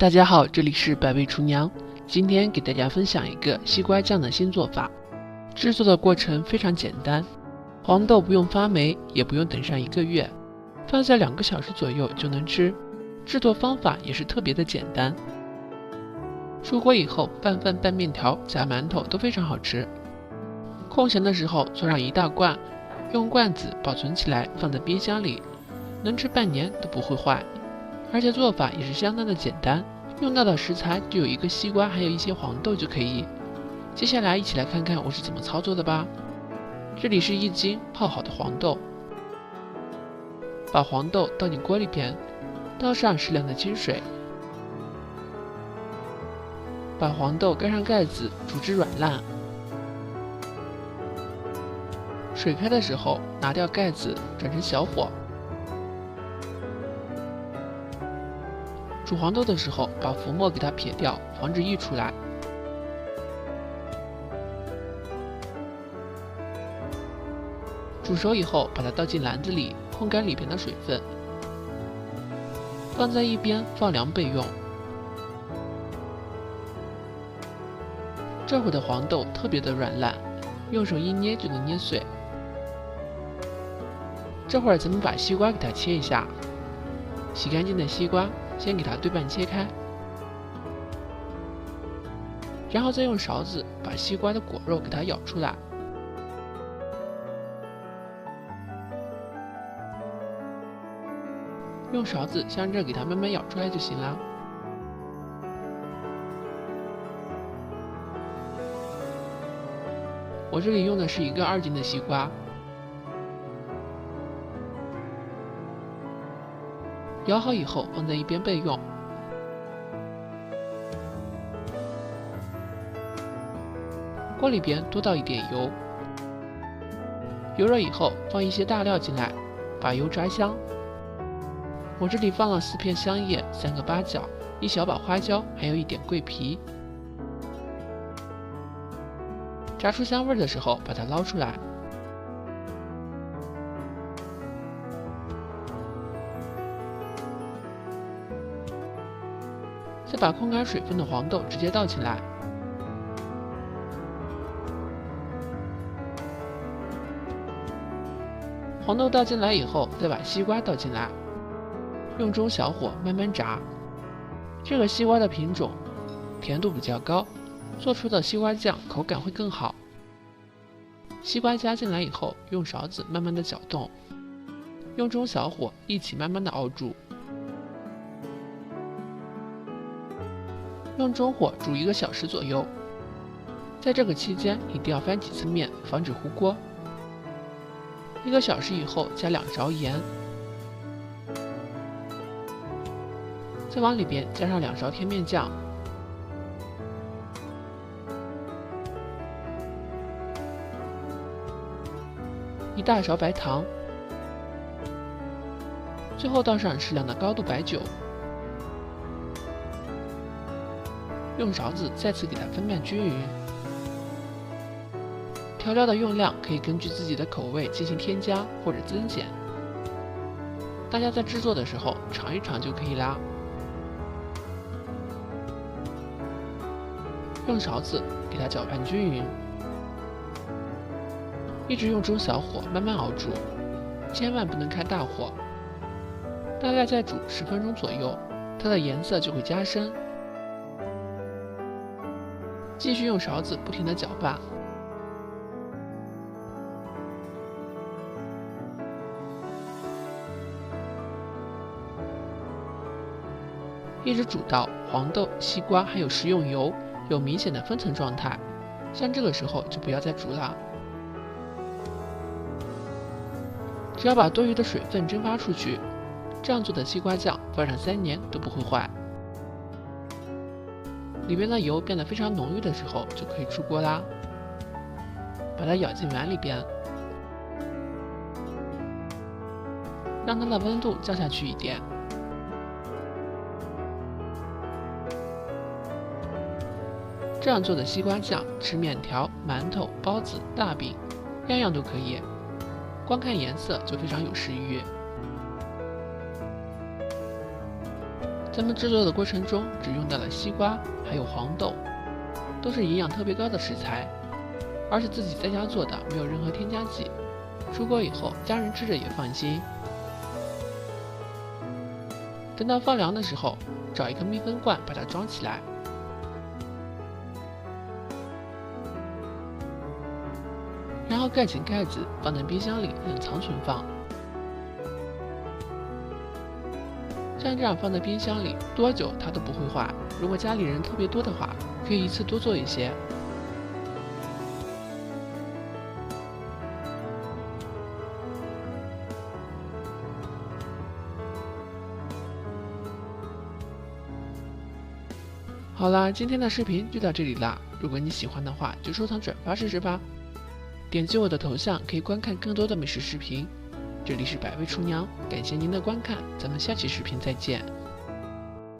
大家好，这里是百味厨娘。今天给大家分享一个西瓜酱的新做法。制作的过程非常简单，黄豆不用发霉，也不用等上1个月，放下2个小时左右就能吃。制作方法也是特别的简单。出锅以后拌饭、拌面条、夹馒头都非常好吃。空闲的时候做上1大罐，用罐子保存起来，放在冰箱里，能吃半年都不会坏。而且做法也是相当的简单，用到的食材就有1个西瓜，还有一些黄豆就可以。接下来一起来看看我是怎么操作的吧。这里是1斤泡好的黄豆，把黄豆倒进锅里边，倒上适量的清水，把黄豆盖上盖子，煮至软烂。水开的时候拿掉盖子，转成小火。煮黄豆的时候，把浮沫给它撇掉，防止溢出来。煮熟以后，把它倒进篮子里，烘干里边的水分，放在一边放凉备用。这会的黄豆特别的软烂，用手一捏就能捏碎。这会儿咱们把西瓜给它切一下，洗干净的西瓜先给它对半切开，然后再用勺子把西瓜的果肉给它舀出来。用勺子向这给它慢慢舀出来就行了。我这里用的是1个2斤的西瓜。舀好以后放在一边备用。锅里边多倒一点油，油热以后放一些大料进来，把油炸香。我这里放了4片香叶、3个八角、1小把花椒，还有一点桂皮。炸出香味的时候，把它捞出来。再把控干水分的黄豆直接倒进来，黄豆倒进来以后，再把西瓜倒进来，用中小火慢慢炸。这个西瓜的品种甜度比较高，做出的西瓜酱口感会更好。西瓜加进来以后，用勺子慢慢的搅动，用中小火一起慢慢的熬煮。用中火煮1个小时左右，在这个期间一定要翻几次面，防止糊锅。1个小时以后加2勺盐，再往里边加上2勺甜面酱，1大勺白糖，最后倒上适量的高度白酒。用勺子再次给它分拌均匀。调料的用量可以根据自己的口味进行添加或者增减，大家在制作的时候尝一尝就可以啦。用勺子给它搅拌均匀，一直用中小火慢慢熬煮，千万不能开大火。大概再煮10分钟左右，它的颜色就会加深。继续用勺子不停地搅拌，一直煮到黄豆、西瓜还有食用油有明显的分层状态，像这个时候就不要再煮了。只要把多余的水分蒸发出去，这样做的西瓜酱放上3年都不会坏。里面的油变得非常浓郁的时候，就可以出锅啦。把它舀进碗里边，让它的温度降下去一点。这样做的西瓜酱，吃面条、馒头、包子、大饼，样样都可以。光看颜色就非常有食欲。咱们制作的过程中只用到了西瓜还有黄豆，都是营养特别高的食材，而且自己在家做的没有任何添加剂，出锅以后家人吃着也放心。等到放凉的时候，找一个密封罐把它装起来，然后盖紧盖子，放在冰箱里冷藏存放。像这样放在冰箱里多久它都不会坏。如果家里人特别多的话，可以一次多做一些。好啦，今天的视频就到这里啦。如果你喜欢的话，就收藏转发试试吧。点击我的头像可以观看更多的美食视频。这里是百味厨娘，感谢您的观看，咱们下期视频再见。